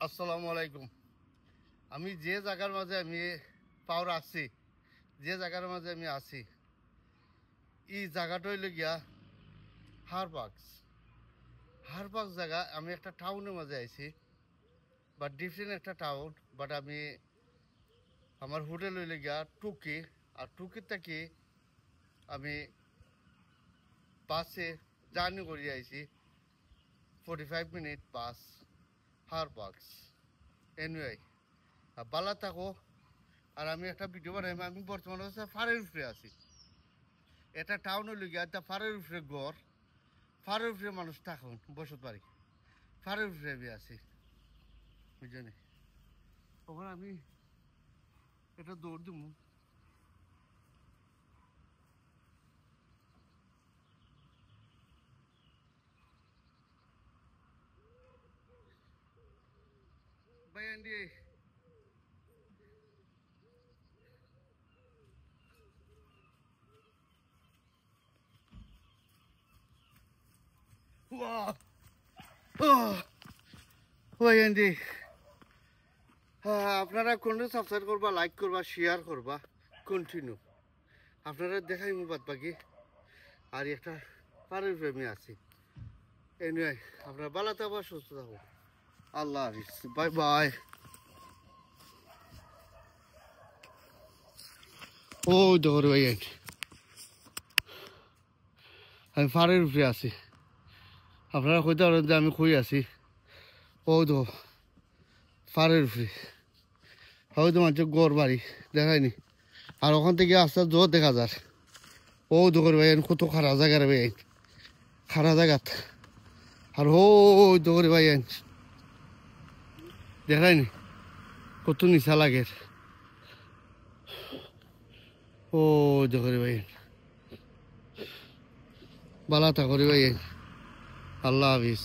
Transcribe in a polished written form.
আসসালামু আলাইকুম। আমি যে জায়গার মাঝে আমি পাওয়ার আছি, যে জায়গার মাঝে আমি আছি, এই জায়গাটা হইল গিয়া হারবাক্স জায়গা। আমি একটা টাউনের মাঝে আইছি, বাট ডিফারেন্ট একটা টাউন। বাট আমি আমার হোটেল হইল গিয়া টুকি। আর টুকির থেকে আমি বাসে জার্নি করে আইছি 45 মিনিট বাস হারবাক্স। এনিওয়ে, বালা থাকো। আর আমি একটা ভিডিও বানাই। আমি বর্তমানে হচ্ছে ফারের উপরে আছি। এটা টাউন হইল গিয়া এটা ফারের উপরে গড়, ফারের উপরে মানুষ থাকুন বসত বাড়ি, ফারের উপরে আমি আছি, বুঝলি? ওখানে আমি এটা দৌড় দিব। ভাই আন্ডি ভাই আন্ডি, আপনারা কোন সাবস্ক্রাইব করবা, লাইক করবা, শেয়ার করবা, কন্টিনিউ। আপনারা দেখাই মু বাদ বাকি। আর একটা ফারের উপরে আমি আছি। এনিওয়ে, আপনারা ভালো থাকবা, সুস্থ থাকো। আল্লাহ হাফিজ, বাই বাই। ও দেখো ভাই আন্টি, আমি ফারের উপরে আছি। আপনারা কইতে পারেন যে আমি কই আছি। ও তো ফারের উপরে, হয়তো মানুষের গড় বাড়ি দেখায়নি। আর ওখান থেকে আস্তে আস্তে জোর দেখা যায়। ও দোকান ভাই কত খারাপ জায়গা রে ভাই, খারাপ জায়গাত। আর ও দোকান ভাই দেখায়নি কত নিশা লাগে। ও দোকান ভাই বালা থাকো রে ভাই। আল্লাহ হাফিজ।